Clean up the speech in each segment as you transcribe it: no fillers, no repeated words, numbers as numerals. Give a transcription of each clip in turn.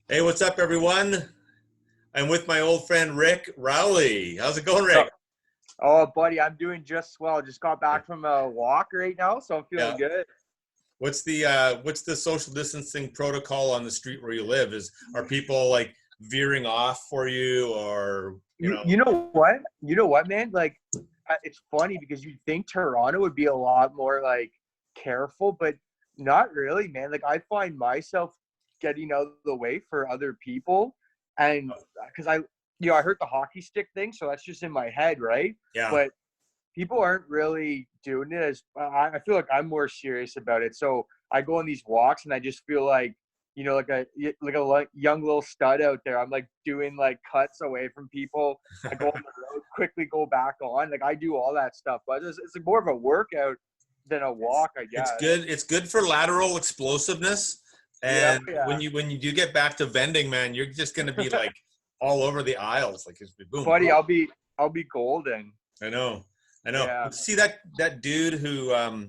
Hey, what's up, everyone? I'm with my old friend Rick Rowley. How's it going, Rick? Oh, buddy, I'm doing just swell. Just got back from a walk right now, so I'm Yeah. feeling good. What's the social distancing protocol on the street where you live? Are people like veering off for you, or you You know? you know what? You know what, man? Like, it's funny because you'd think Toronto would be a lot more like careful, but not really, man. Like, I find myself getting out of the way for other people, and because I heard the hockey stick thing, so that's just in my head, right? Yeah, But people aren't really doing it as I feel like I'm more serious about it. So I go on these walks and I just feel like, like a young little stud out there. I'm like doing like cuts away from people. I go on the road, quickly go back on. Like I do all that stuff, but it's more of a workout than a walk, I it's guess. good. It's good for lateral explosiveness, Yeah, and when you do get back to vending, man, you're just gonna be yeah. like all over the aisles, like it's boom, Buddy, boom. I'll be golden. I know, I know. Yeah. But see that dude who well,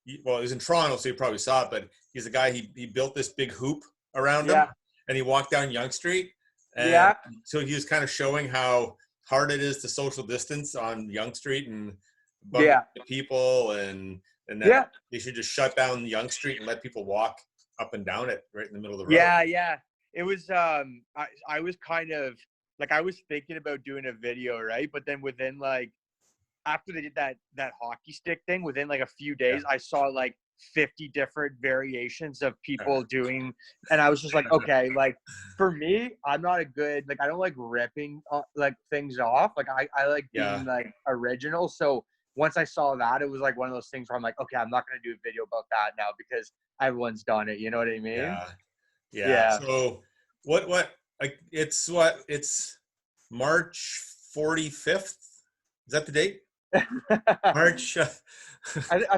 he was in Toronto, so you probably saw it, but he's a guy, he built this big hoop around him Yeah. and he walked down Yonge Street. And Yeah. so he was kind of showing how hard it is to social distance on Yonge Street and bumping Yeah. into people, and that Yeah. they should just shut down Yonge Street and let people walk up and down it right in the middle of the road. Yeah, yeah. It was I was kind of like I was thinking about doing a video, right? But then within like after they did that hockey stick thing, within like a few Yeah. days I saw like 50 different variations of people doing, and I was just like, okay, like for me, I'm not a good, like I don't like ripping like things off. Like I like Yeah. being like original. So once I saw that, it was like one of those things where I'm like, okay, I'm not gonna do a video about that now because everyone's done it. You know what I mean? Yeah. Yeah. Yeah. So like it's March 45th. Is that the date? I, March. I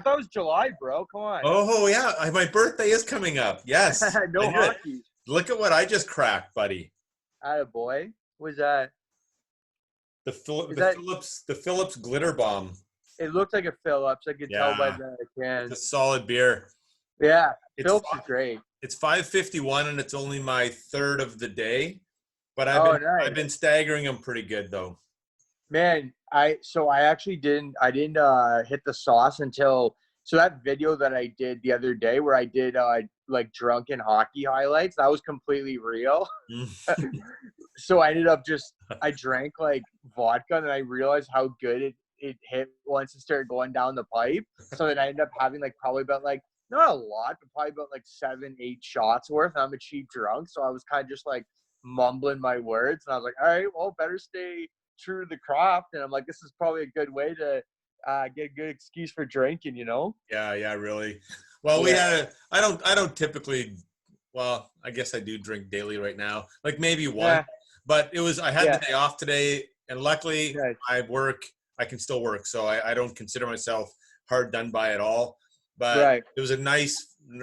thought it was July, bro. Come on. Oh yeah, my birthday is coming up. Yes, I No knew it. hockey. Look at what I just cracked, buddy. Attaboy. Was that? The Is that? The Phillips glitter bomb. It looked like a Phillips. I could tell by Yeah, the it's a can. solid beer. Yeah, It's Phillips is great. it's 5:51 and it's only my third of the day, but Oh, I've nice, been staggering them pretty good though. man. I actually didn't hit the sauce until that video that I did the other day where I did like drunken hockey highlights. That was completely real. So I ended up just I drank like vodka and I realized how good it hit once it started going down the pipe. So then I ended up having like probably about like not a lot, but probably about like 7, 8 shots worth. And I'm a cheap drunk, so I was kind of just like mumbling my words, and I was like, all right, well, better stay true to the craft. And I'm like, this is probably a good way to get a good excuse for drinking, you know? Yeah, yeah, really. Well, we Yeah, had I don't typically, well, I guess I do drink daily right now, like maybe one, yeah, but I had the yeah, day off today, and luckily yeah, I can still work, so I don't consider myself hard done by at all. But right, it was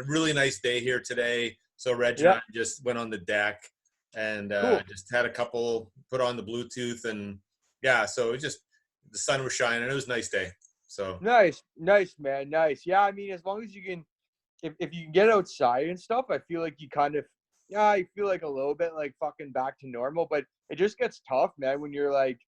really nice day here today. So Reg and yeah, I just went on the deck and cool. just had a couple, put on the Bluetooth, and yeah, so the sun was shining. It was a nice day. So Nice, nice, man, nice. Yeah, I mean, as long as you can, if you can get outside and stuff, I feel like you kind of, yeah, I feel like a little bit like fucking back to normal, but it just gets tough, man, when you're like,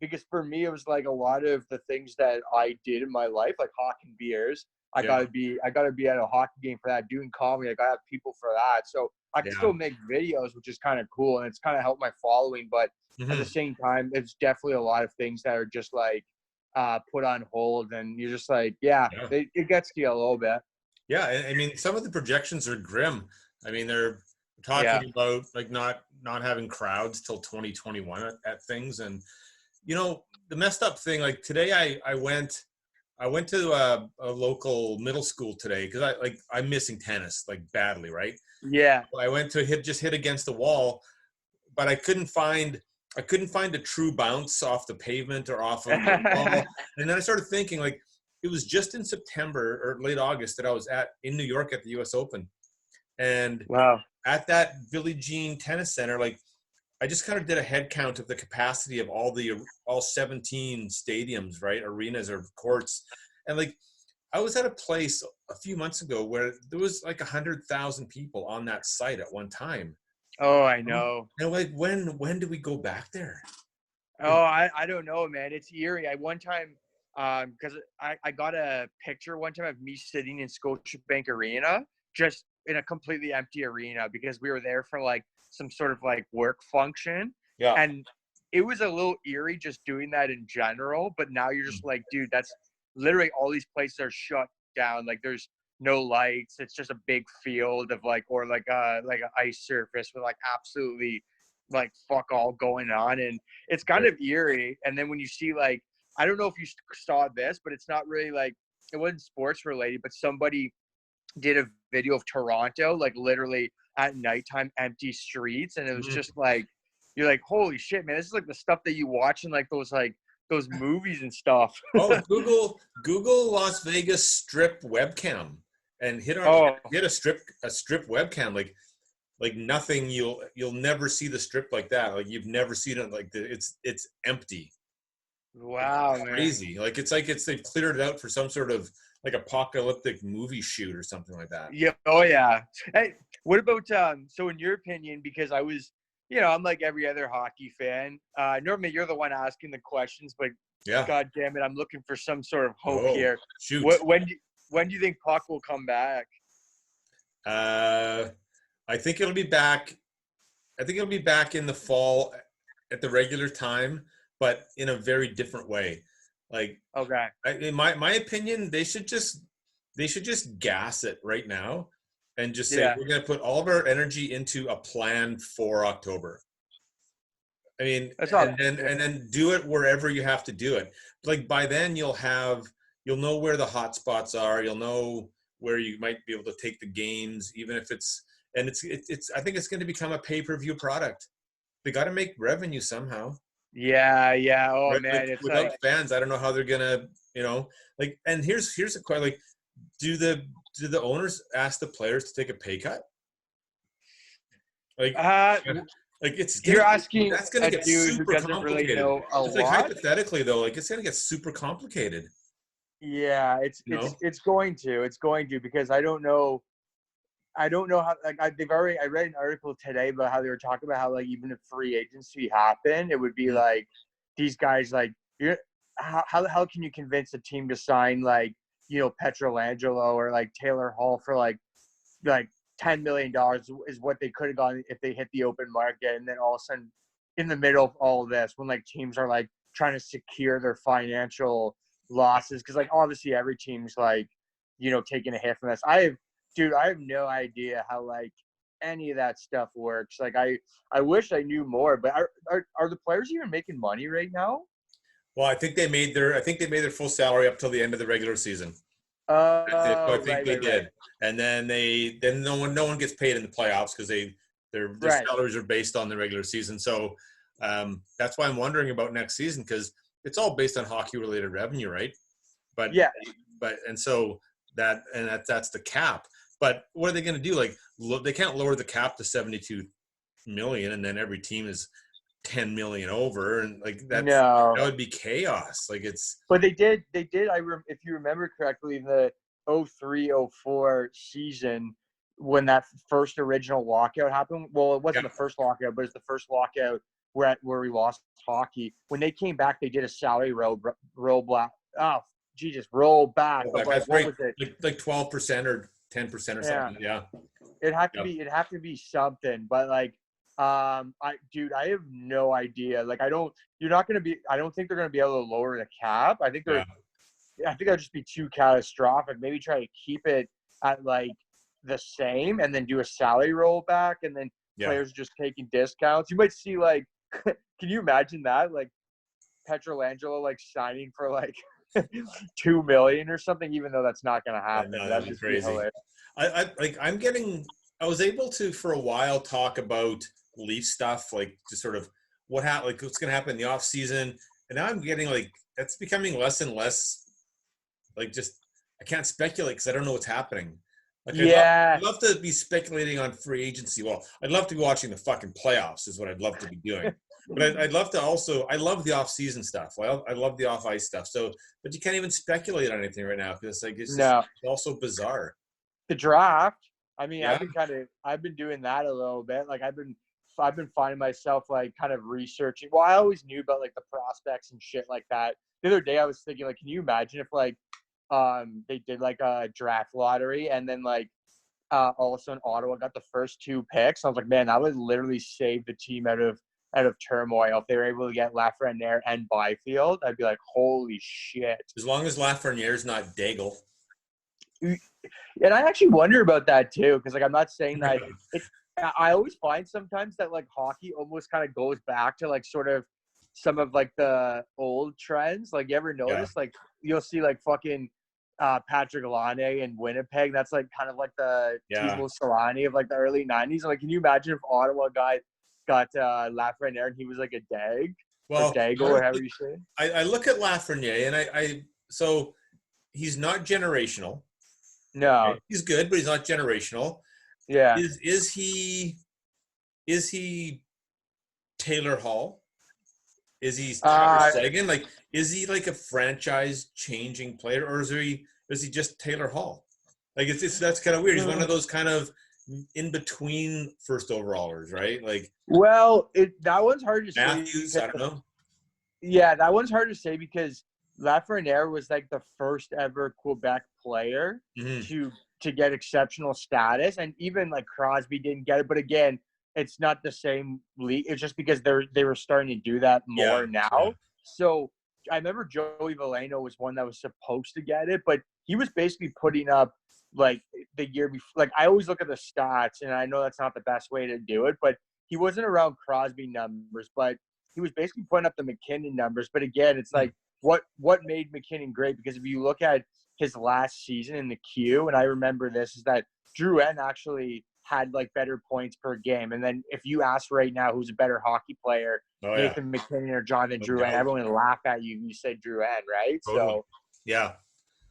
because for me, it was like a lot of the things that I did in my life, like hawking beers. yeah, I gotta be at a hockey game for that. Doing comedy, I gotta have people for that. So I can yeah. still make videos, which is kind of cool, and it's kind of helped my following. But at the Hmm. same time, it's definitely a lot of things that are just like put on hold, and you're just like, yeah, Yeah. it gets to you a little bit. Yeah, I mean, some of the projections are grim. I mean, they're Yeah. talking about like not having crowds till 2021 at things, and the messed up thing. Like today, I went to a local middle school today because I'm missing tennis like badly, right? Yeah. I went to hit against the wall, but I couldn't find a true bounce off the pavement or off of the wall. And then I started thinking like it was just in September or late August that I was in New York at the US Open. And Wow. at that Billie Jean Tennis Center, like I just kind of did a head count of the capacity of all 17 stadiums, right? Arenas or courts. And like I was at a place a few months ago where there was like 100,000 people on that site at one time. Oh, I know. And like, when do we go back there? Oh, I don't know, man. It's eerie. I one time, because I got a picture one time of me sitting in Scotiabank Arena, just in a completely empty arena because we were there for like some sort of like work function, Yeah. and it was a little eerie just doing that in general. But now you're just like, dude, that's literally all these places are shut down. Like there's no lights. It's just a big field of like, or like an ice surface with like absolutely like fuck all going on, and it's kind of eerie. And then when you see like, I don't know if you saw this, but it's not really like, it wasn't sports related, but somebody did a video of Toronto, like literally at nighttime, empty streets, and it was just like, you're like, holy shit, man, this is like the stuff that you watch in like those movies and stuff. Oh, Google Las Vegas Strip webcam and hit Oh, a strip webcam, like nothing. You'll never see the strip like that. Like you've never seen it like it's empty. wow, It's man. crazy. Like it's they've cleared it out for some sort of like apocalyptic movie shoot or something like that. Yeah. Oh, yeah. Hey, what about so in your opinion, because I was, I'm like every other hockey fan. Normally you're the one asking the questions, but Yeah. God damn it, I'm looking for some sort of hope Oh, here. shoot. When do you think puck will come back? I think it'll be back. I think it'll be back in the fall at the regular time, but in a very different way. Like, Okay. in my opinion, they should just gas it right now, and just say Yeah. we're going to put all of our energy into a plan for October. I mean, That's all. and then do it wherever you have to do it. Like by then you'll know where the hot spots are. You'll know where you might be able to take the games, even if it's I think it's going to become a pay-per-view product. They got to make revenue somehow. Yeah. Yeah. Oh, Right? man. Like It's without like, fans, I don't know how they're gonna, like. And here's a question: like, do the owners ask the players to take a pay cut? Like, uh, like you're asking that's gonna a get dude who super doesn't really complicated. know a Just like lot. hypothetically though, like it's gonna get super complicated. Yeah. You know? It's going to. It's going to, because I don't know. I don't know how, like, I read an article today about how they were talking about how, like, even if free agency happened, it would be Mm. like these guys, like, how the hell can you convince a team to sign, like, Petrolangelo or like Taylor Hall for like $10 million is what they could have gone if they hit the open market. And then all of a sudden, in the middle of all of this, when like teams are like trying to secure their financial losses, because like obviously every team's like, taking a hit from this. Dude, I have no idea how like any of that stuff works. Like I wish I knew more, but are the players even making money right now? Well, I think they made their full salary up till the end of the regular season. That's it. So I Oh, think right, they right, right, did, and then no one gets paid in the playoffs because their right. salaries are based on the regular season. So that's why I'm wondering about next season, because it's all based on hockey related revenue, right? But Yeah, and so that's the cap. But what are they going to do? Like they can't lower the cap to 72 million, and then every team is 10 million over, and like no. that would be chaos. Like it's But they did. If you remember correctly, the 03-04 season, when that first original lockout happened. Well, it wasn't yeah, the first lockout, but it's the first lockout where we lost hockey. When they came back, they did a salary roll back. Oh, Jesus, roll back of like, that's what right, was it? like 12% or 10% or Yeah, something. Yeah, it'd yeah, have to be something. But like, I have no idea. Like, I don't think they're gonna be able to lower the cap. yeah, I think that'd just be too catastrophic. Maybe try to keep it at like the same, and then do a salary rollback, and then yeah. players just taking discounts. You might see like, can you imagine that? Like Petrolangelo like signing for like 2 million or something, even though that's not gonna I happen. know that'd That'd be just be crazy. hilarious. I was able to for a while talk about Leaf stuff, like just sort of like what's going to happen in the off season, and now I'm getting like that's becoming less and less. Like just I can't speculate because I don't know what's happening. Like Yeah, I'd love to be speculating on free agency. Well, I'd love to be watching the fucking playoffs is what I'd love to be doing. But I'd love to also I love the off season stuff. I love the off ice stuff. So, but you can't even speculate on anything right now because it's just no. it's also bizarre. The draft. I mean, Yeah. I've been doing that a little bit. Like I've been finding myself like kind of researching. Well, I always knew about like the prospects and shit like that. The other day I was thinking like, can you imagine if like they did like a draft lottery and then like all of a sudden Ottawa got the first 2 picks? I was like, man, that would literally save the team out of turmoil if they were able to get Lafreniere and Byfield. I'd be like, holy shit. As long as Lafreniere's not Dagle. And I actually wonder about that too, because like I'm not saying that I always find sometimes that like hockey almost kind of goes back to like sort of some of like the old trends. Like you ever notice like you'll see like fucking Patrick Laine in Winnipeg. That's like kind of like the Timo Solani of like the early 90s. Like, can you imagine if Ottawa got Lafreniere and he was like a Dag? Or Dago, or however you say it? I look at Lafreniere and I so he's not generational. No. Right? He's good, but he's not generational. Yeah. Is he Taylor Hall? Is he Tyler Seguin? Like, is he like a franchise-changing player, or is he just Taylor Hall? Like, that's kind of weird. He's one of those kind of in between first overallers, right? Like, well, that one's hard to Matthews, say. I don't know. Yeah, that one's hard to say because Lafreniere was like the first ever Quebec player to get exceptional status, and even like Crosby didn't get it. But again, it's not the same league. It's just because they were starting to do that more now. Yeah. So I remember Joey Veleno was one that was supposed to get it, but he was basically putting up like the year before. Like I always look at the stats, and I know that's not the best way to do it, but he wasn't around Crosby numbers, but he was basically putting up the McKinnon numbers. But again, it's like what made McKinnon great, because if you look at his last season in the Q, and I remember this, is that Drouin actually had like better points per game. And then if you ask right now who's a better hockey player, Nathan McKinnon or Jonathan Drouin, everyone would laugh at you. You say Drouin, right? Totally.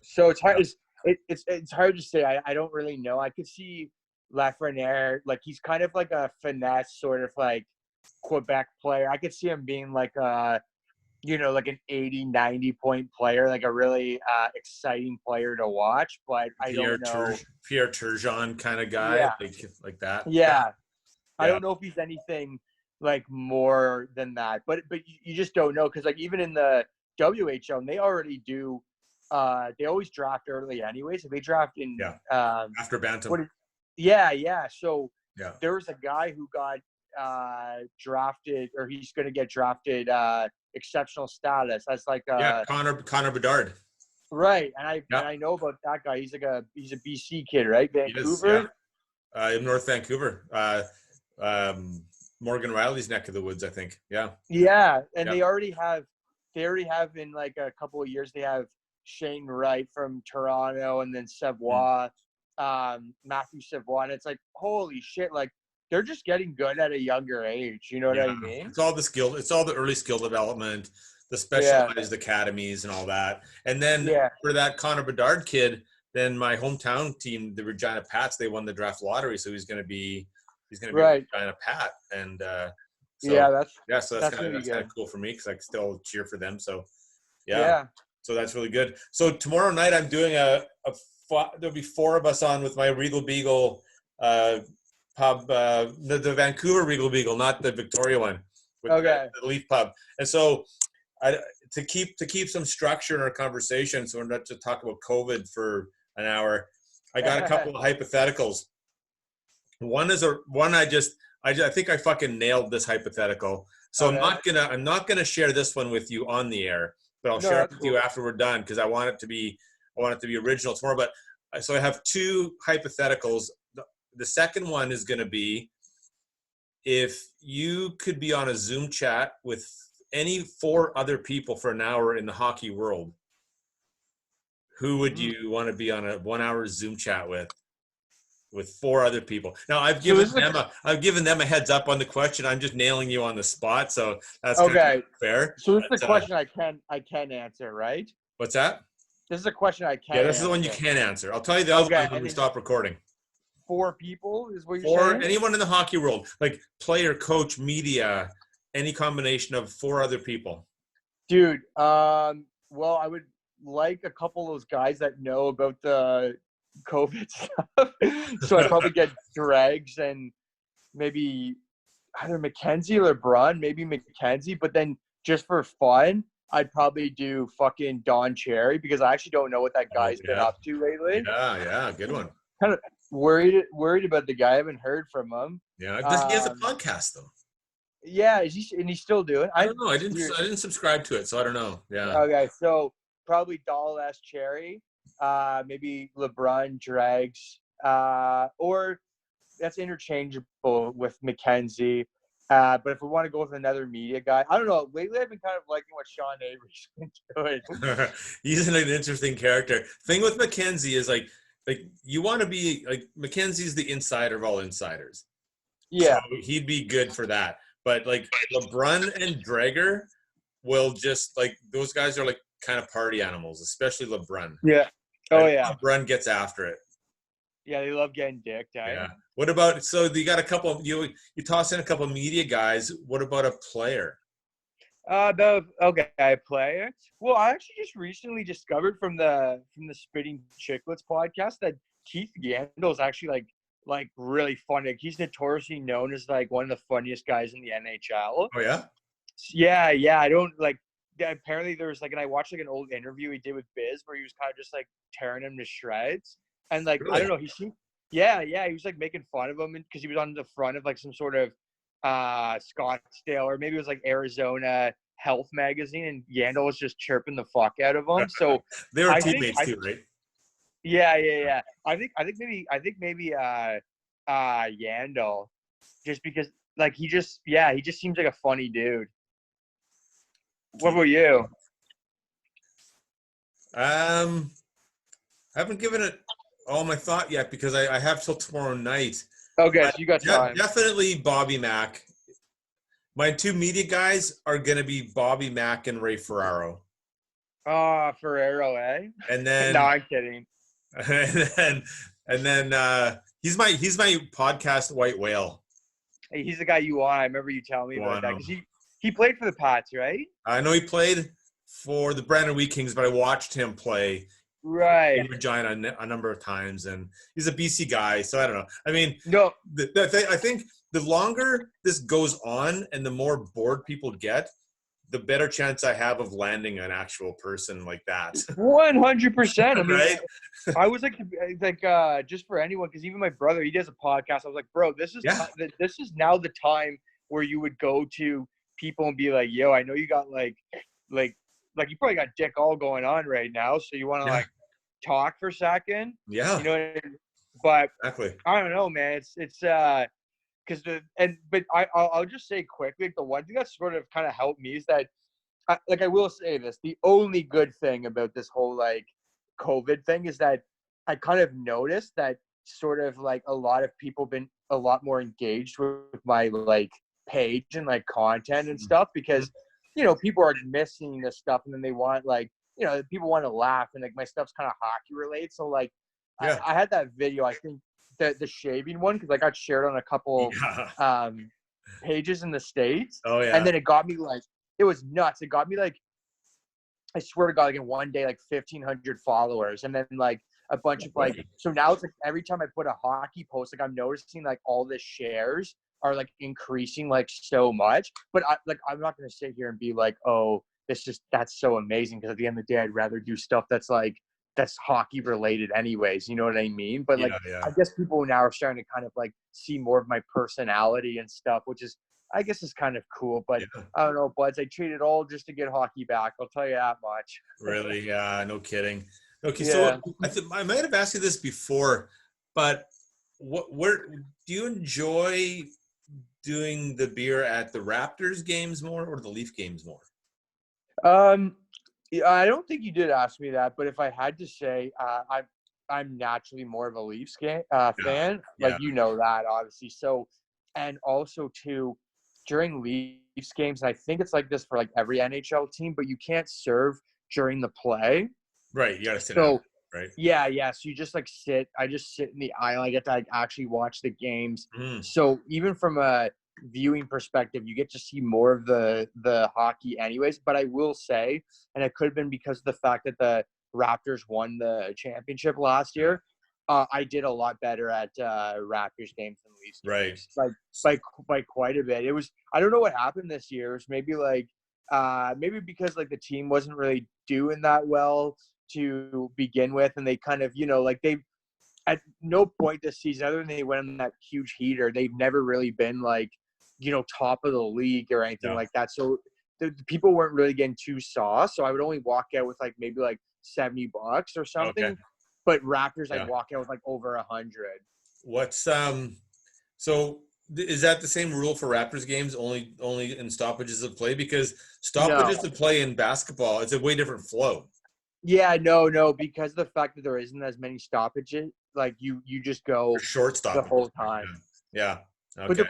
So it's hard. It's hard to say. I don't really know. I could see Lafreniere, like he's kind of like a finesse sort of like Quebec player. I could see him being like like an 80, 90 point player, like a really exciting player to watch. But I don't know. Pierre Turgeon kind of guy, like that. Yeah. I don't know if he's anything like more than that. But you just don't know, because like even in the WHL, they already do. They always draft early anyways. So they draft in after Bantam. So there was a guy who got drafted, or he's going to get drafted exceptional status. That's like Connor Bedard. Right, and I know about that guy. He's a BC kid, right? Vancouver. In North Vancouver. Morgan Riley's neck of the woods, I think. Yeah. Yeah, and they already have in like a couple of years, they have Shane Wright from Toronto, and then Savoie, Matthew Savoie, and it's like, holy shit, like they're just getting good at a younger age. You know what I mean? It's all the skill. It's all the early skill development, the specialized academies and all that. And then for that Connor Bedard kid, then my hometown team, the Regina Pats, they won the draft lottery. So he's going to be Regina Pat. And that's kind of cool for me, because I can still cheer for them. So so that's really good. So tomorrow night I'm doing there'll be 4 of us on with my Regal Beagle pub, the Vancouver Regal Beagle, not the Victoria one, with the Leaf pub. And so to keep some structure in our conversation, so we're not to talk about COVID for an hour, I got a couple of hypotheticals. One I think I fucking nailed this hypothetical. So I'm not gonna share this one with you on the air, but I'll share it with you after we're done, because I want it to be original tomorrow. But so I have 2 hypotheticals. The second one is going to be, if you could be on a Zoom chat with any 4 other people for an hour in the hockey world, who would you want to be on a 1-hour Zoom chat with 4 other people? Now I've given them a heads up on the question. I'm just nailing you on the spot, so that's kind of fair. So this is the question I can answer, right? What's that? This is a question I can. Yeah, this is the one you can answer. I'll tell you the other one when we stop recording. 4 people is what you're saying? Or anyone in the hockey world, like player, coach, media, any combination of 4 other people. Dude, well, I would like a couple of those guys that know about the COVID stuff. So I'd probably get Dregs and maybe either Mackenzie or LeBron, maybe Mackenzie, but then just for fun, I'd probably do fucking Don Cherry because I actually don't know what that Oh, guy's been yeah. up to lately. Yeah, good one. Kind of worried about the guy. I haven't heard from him. Yeah, he has a podcast though. Yeah, and he's still doing? I don't know. I didn't subscribe to it, so I don't know. Yeah. Okay, so probably Doll S Cherry, maybe LeBron Dregs, or that's interchangeable with Mackenzie. But if we want to go with another media guy, I don't know. Lately, I've been kind of liking what Sean Avery's been doing. He's an interesting character. Thing with Mackenzie is like you want to be like Mackenzie's the insider of all insiders. Yeah. So he'd be good for that. But like LeBron and Drager will just like those guys are like kind of party animals, especially LeBron. Yeah. Oh yeah. LeBron gets after it. Yeah, they love getting dicked. Yeah. What about so you got a couple you toss in a couple of media guys. What about a player? Player. Well, I actually just recently discovered from the Spitting Chicklets podcast that Keith Yandel is actually like really funny. Like, he's notoriously known as like one of the funniest guys in the NHL. Oh yeah? Yeah. I don't like. Apparently, there's like, and I watched like an old interview he did with Biz where he was kind of just like tearing him to shreds. And like, Really? I don't know, he seemed, yeah, he was like making fun of him because he was on the front of like some sort of Scottsdale or maybe it was like Arizona Health magazine, and Yandel was just chirping the fuck out of him. So they were teammates too, right? Yeah. I think maybe Yandel, just because like he just seems like a funny dude. What about you? I haven't given it all my thought yet because I have till tomorrow night. Okay, so you got time. Definitely Bobby Mack. My two media guys are going to be Bobby Mack and Ray Ferraro. Ferraro, eh? And then no, I'm kidding. And then he's my podcast White Whale. Hey, he's the guy you want. I remember you telling me about that because he played for the Pats, right? I know he played for the Brandon Wheat Kings, but I watched him play in Regina a number of times, and he's a BC guy, so I don't know. I mean, no, I think the longer this goes on and the more bored people get, the better chance I have of landing an actual person like that. 100%. I mean, right? I was like just for anyone, because even my brother, he does a podcast. I was like, bro, this is now the time where you would go to people and be like, yo, I know you got like you probably got dick all going on right now, so you want to like talk for a second. Yeah. You know what I mean? But exactly. I don't know, man. It's I'll just say quickly, the one thing that sort of kind of helped me is that I will say this, the only good thing about this whole like COVID thing is that I kind of noticed that sort of like a lot of people been a lot more engaged with my like page and like content and stuff, because you know people are missing this stuff and then they want like, you know, people want to laugh and like my stuff's kind of hockey related. So like I had that video, I think the shaving one, because I got shared on a couple pages in the States. Oh yeah. And then it got me like, it was nuts. It got me like, I swear to God, like in one day, like 1,500 followers. And then like a bunch of like, so now it's like every time I put a hockey post, like I'm noticing like all the shares are like increasing like so much. But I'm not going to sit here and be like, oh, that's so amazing. Because at the end of the day, I'd rather do stuff that's hockey related anyways. You know what I mean? But like, I guess people now are starting to kind of like see more of my personality and stuff, which is, I guess, is kind of cool. But I don't know, buds, I treat it all just to get hockey back. I'll tell you that much. Really? Yeah, no kidding. Okay, so I might have asked you this before, but where do you enjoy doing the beer at the Raptors games more or the Leaf games more? I don't think you did ask me that, but if I had to say, I'm naturally more of a Leafs fan. Like, you know that, obviously. So, and also too, during Leafs games, and I think it's like this for like every NHL team, but you can't serve during the play. Right, you gotta sit down, right? Yeah. So you just like sit. I just sit in the aisle. I get to like actually watch the games. So even from a viewing perspective, you get to see more of the hockey anyways. But I will say, and it could have been because of the fact that the Raptors won the championship last year, I did a lot better at Raptors games than Leafs Right. games, by quite a bit. It was, I don't know what happened this year. It was maybe like maybe because like the team wasn't really doing that well to begin with, and they kind of, like they at no point this season, other than they went on that huge heater, they've never really been like, top of the league or anything like that. So the people weren't really getting too sauce. So I would only walk out with like maybe like $70 or something. Okay. But Raptors, Yeah. I'd walk out with like over 100. What's so is that the same rule for Raptors games? Only in stoppages of play? Because stoppages of play in basketball, it's a way different flow. Yeah, no, because of the fact that there isn't as many stoppages, like you just go Short stoppages the whole time. Yeah. Okay. But the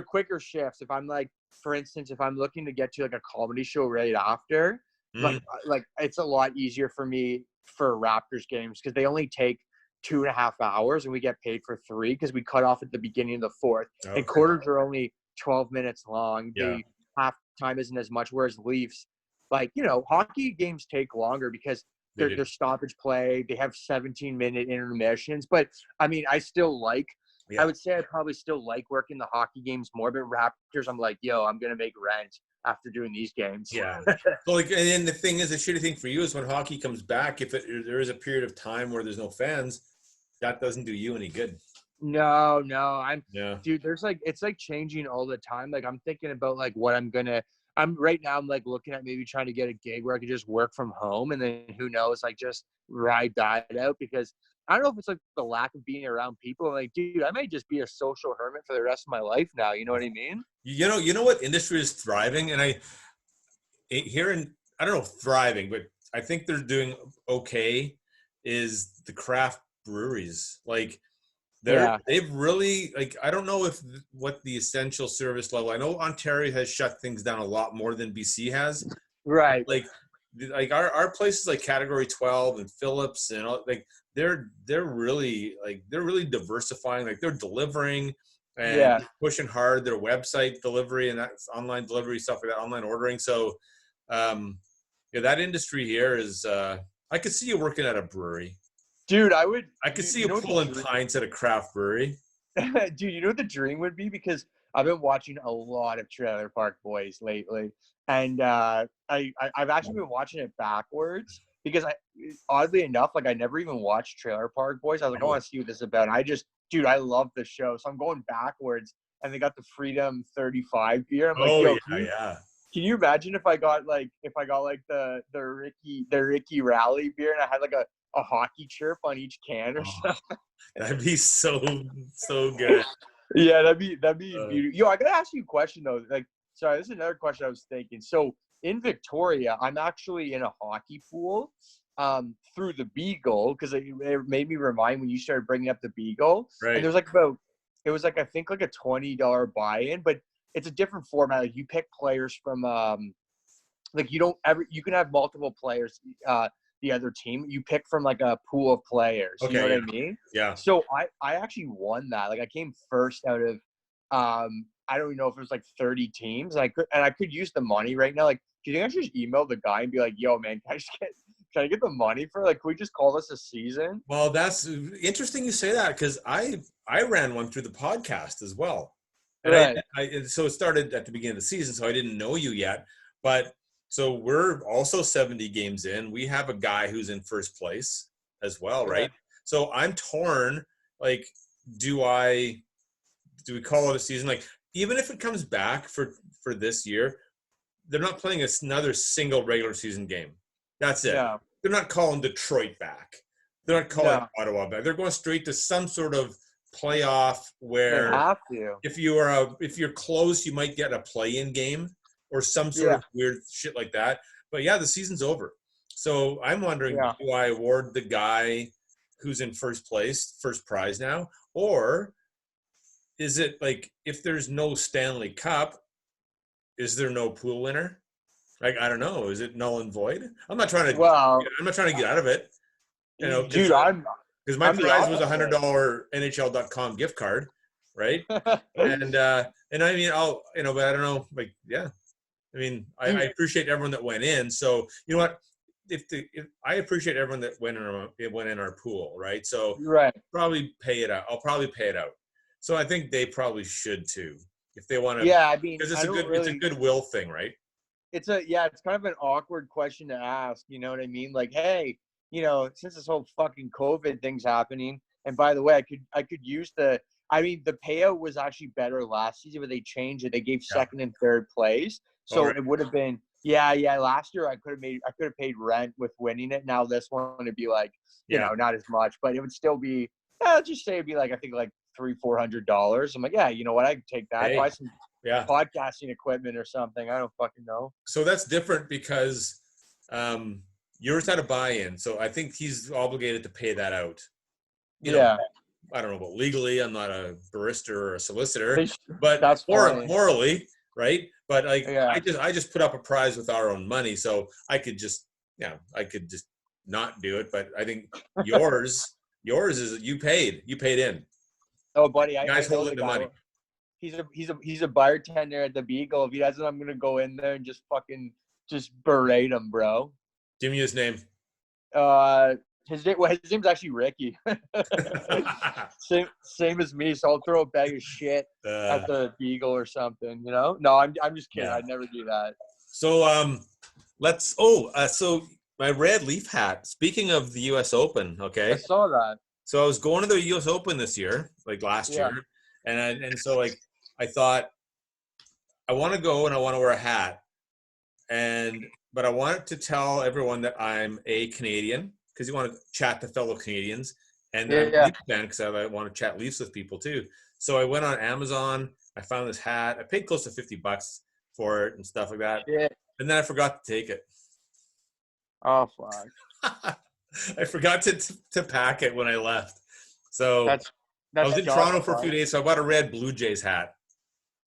quicker shifts. If I'm like, for instance, if I'm looking to get to like a comedy show right after, like it's a lot easier for me for Raptors games because they only take 2.5 hours and we get paid for 3 because we cut off at the beginning of the fourth. Okay. And quarters are only 12 minutes long. Yeah. The half time isn't as much. Whereas Leafs, like, hockey games take longer because they're stoppage play. They have 17-minute intermissions. But I mean, I would say I probably still like working the hockey games more. But Raptors, I'm like, I'm gonna make rent after doing these games. Yeah. So and then the thing is, the shitty thing for you is when hockey comes back, if there is a period of time where there's no fans, that doesn't do you any good. No, dude, it's like changing all the time. Like I'm thinking about like what I'm like looking at maybe trying to get a gig where I could just work from home, and then who knows, like just ride that out, because I don't know if it's like the lack of being around people. Like, dude, I might just be a social hermit for the rest of my life now. You know what I mean? You know what industry is thriving, and I don't know thriving, but I think they're doing okay. Is the craft breweries. Like they've really, like, I don't know what the essential service level. I know Ontario has shut things down a lot more than BC has. Right. Like our places like Category 12 and Phillips and all, like they're really diversifying. Like they're delivering and pushing hard their website delivery and that's online delivery stuff like that, online ordering. So that industry here is I could see you working at a brewery. Dude, I could see you pulling pints at a craft brewery. Dude, you know what the dream would be? Because I've been watching a lot of Trailer Park Boys lately. And I've actually been watching it backwards because oddly enough, like I never even watched Trailer Park Boys. I was like, I want to see what this is about. And I love the show. So I'm going backwards, and they got the Freedom 35 beer. I'm like, can you imagine if I got the Ricky Rowley beer and I had like a hockey chirp on each can or something? That'd be so good. Yeah, that'd be beautiful. Yo, I gotta ask you a question though. Like, sorry, this is another question I was thinking. So in Victoria, I'm actually in a hockey pool through the Beagle, because it made me remind when you started bringing up the Beagle. Right. And there's it was like I think like a $20 buy-in, but it's a different format. Like you pick players from you can have multiple players. The other team, you pick from like a pool of players. Okay, you know what I mean? Yeah. So I actually won that. Like I came first out of I don't even know if it was like 30 teams. And I could use the money right now. Like, do you think I should just email the guy and be like, yo man, can I get the money for, like, can we just call this a season? Well, that's interesting you say that, because I ran one through the podcast as well. And right. So it started at the beginning of the season, so I didn't know you yet. But so we're also 70 games in. We have a guy who's in first place as well, right? So I'm torn. Like, do we call it a season? Like, even if it comes back for this year, they're not playing another single regular season game. That's it. Yeah. They're not calling Detroit back. They're not calling Ottawa back. They're going straight to some sort of playoff where they have to. If you're close, you might get a play-in game or some sort of weird shit like that. But the season's over. So I'm wondering, do I award the guy who's in first place first prize now, or is it like, if there's no Stanley Cup, is there no pool winner? Like, I don't know. Is it null and void? I'm not trying to get out of it. You know, dude, because my prize was $100 NHL.com gift card, right? and I mean, but I don't know. Like, I mean, I appreciate everyone that went in. So you know what? if I appreciate everyone that went in our pool, right? So Right. probably pay it out. I'll probably pay it out. So I think they probably should too, if they want to. Yeah, I mean, Because I don't it's a really. goodwill thing, right? It's kind of an awkward question to ask. You know what I mean? Like, hey, since this whole fucking COVID thing's happening, and by the way, I could use the. I mean, the payout was actually better last season, but they changed it. They gave Yeah. second and third place, so Right. it would have been. Yeah. Last year I could have paid rent with winning it. Now this one would be like, not as much, but it would still be. I'll just say it'd be like, I think like $300-400. I'm like, yeah, you know what? I can take that. Hey. Buy some Yeah. podcasting equipment or something. I don't fucking know. So that's different because yours had a buy-in. So I think he's obligated to pay that out. You know, I don't know about legally. I'm not a barista or a solicitor, but that's morally, right? But like, Yeah. I just put up a prize with our own money, so I could just not do it. But I think yours is you paid in. Oh, buddy, You guys I know holding the money. He's a bartender at the Beagle. If he doesn't, I'm gonna go in there and just berate him, bro. Give me his name. His name's actually Ricky. same as me. So I'll throw a bag of shit at the Beagle or something. No, I'm just kidding. Yeah. I'd never do that. So so my red leaf hat. Speaking of the U.S. Open, okay. I saw that. So I was going to the U.S. Open this year, like last year, and so like I thought I want to go and I want to wear a hat, but I wanted to tell everyone that I'm a Canadian because you want to chat to fellow Canadians, and I'm a Leafs fan because I want to chat Leafs with people too. So I went on Amazon, I found this hat, I paid close to $50 for it and stuff like that, and then I forgot to take it. Oh fuck! I forgot to pack it when I left. So that's I was in Toronto for a few days, so I bought a red Blue Jays hat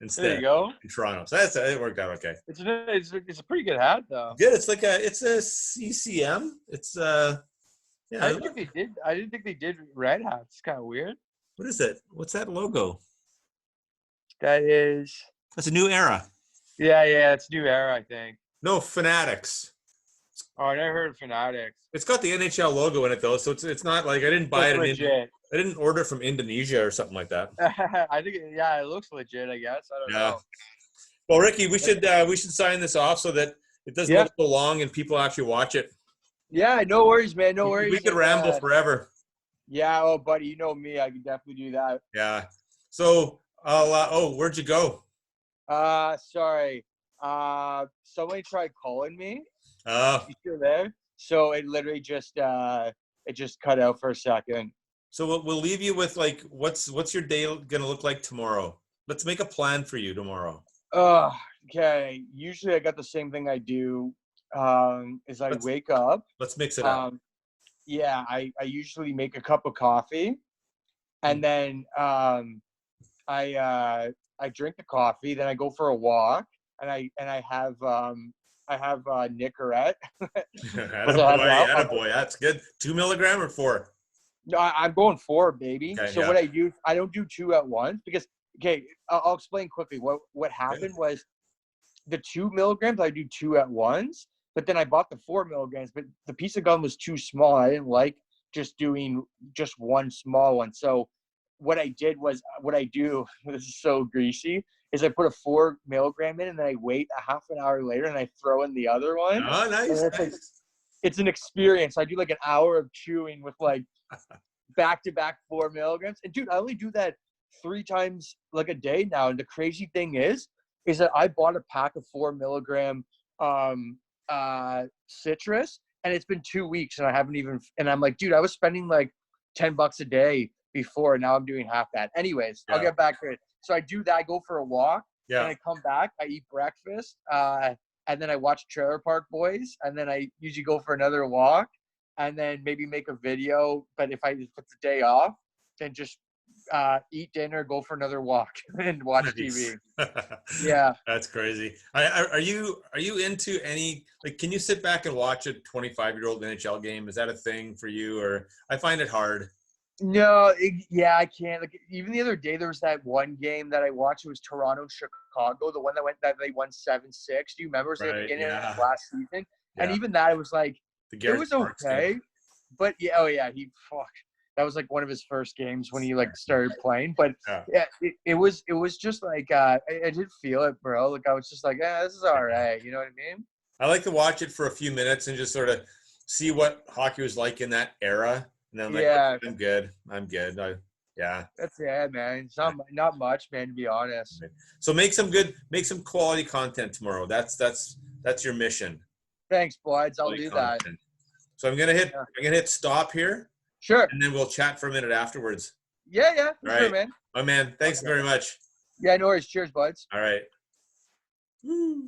instead. There you go. In Toronto, so it worked out okay. It's a pretty good hat though. Good. It's a CCM. It's I didn't think they did red hats. It's kind of weird. What is it? What's that logo? That's a New Era. Yeah, it's New Era, I think. No, Fanatics. Oh, I never heard of Fanatics. It's got the NHL logo in it though, so it's not like I didn't buy it. Legit. I didn't order it from Indonesia or something like that. I think it looks legit. I guess I don't know. Well, Ricky, we should sign this off so that it doesn't look so long and people actually watch it. Yeah, no worries, man. No worries. We could ramble forever. Yeah, oh, buddy, you know me. I could definitely do that. Yeah. So, where'd you go? Sorry. Somebody tried calling me. Oh. You still there? So it literally just cut out for a second. So we'll leave you with like, what's your day gonna look like tomorrow? Let's make a plan for you tomorrow. Okay. Usually I got the same thing I do. Is I wake up. Let's mix it up. Yeah, I usually make a cup of coffee, and then I drink the coffee. Then I go for a walk, and I have Nicorette. Attaboy, that's good. 2 milligram or 4? No, I'm going 4, baby. Okay, so what I do, I don't do 2 at once because I'll explain quickly. What happened was the 2 milligrams I do 2 at once. But then I bought the 4 milligrams, but the piece of gum was too small. I didn't like just doing just one small one. So what I do, this is so greasy, is I put a 4 milligram in and then I wait a half an hour later and I throw in the other one. Oh, nice. It's an experience. I do like an hour of chewing with like back-to-back 4 milligrams. And dude, I only do that 3 times like a day now. And the crazy thing is that I bought a pack of 4 milligram citrus and it's been 2 weeks and I haven't even, and I'm like, dude, I was spending like $10 a day before and now I'm doing half that. Anyways, I'll get back to it. So I do that, I go for a walk, and I come back, I eat breakfast, and then I watch Trailer Park Boys, and then I usually go for another walk, and then maybe make a video. But if I put the day off, then just eat dinner, go for another walk, and watch TV. Yeah, that's crazy. Are you into any, like, can you sit back and watch a 25-year-old NHL game? Is that a thing for you? Or I find it hard. No, I can't. Like, even the other day, there was that one game that I watched. It was Toronto-Chicago, the one that they won 7-6. Do you remember? It was at the beginning of last season. And even that, it was like, The It Garrett was Sparks game. okay, but yeah, oh yeah, that was like one of his first games when he like started playing. But yeah, it was just like I did feel it, bro. Like I was just like, this is all right. You know what I mean? I like to watch it for a few minutes and just sort of see what hockey was like in that era. And then I'm like, Yeah, okay, I'm good. I'm good. Yeah. that's man. It's not much, man. To be honest. So make some quality content tomorrow. That's your mission. Thanks, boys. I'll Quality do content. that. So I'm gonna hit stop here. Sure. And then we'll chat for a minute afterwards. Yeah, All right, sure, man. my man. Thanks very much. Yeah, no worries. Cheers, buds. All right. Woo.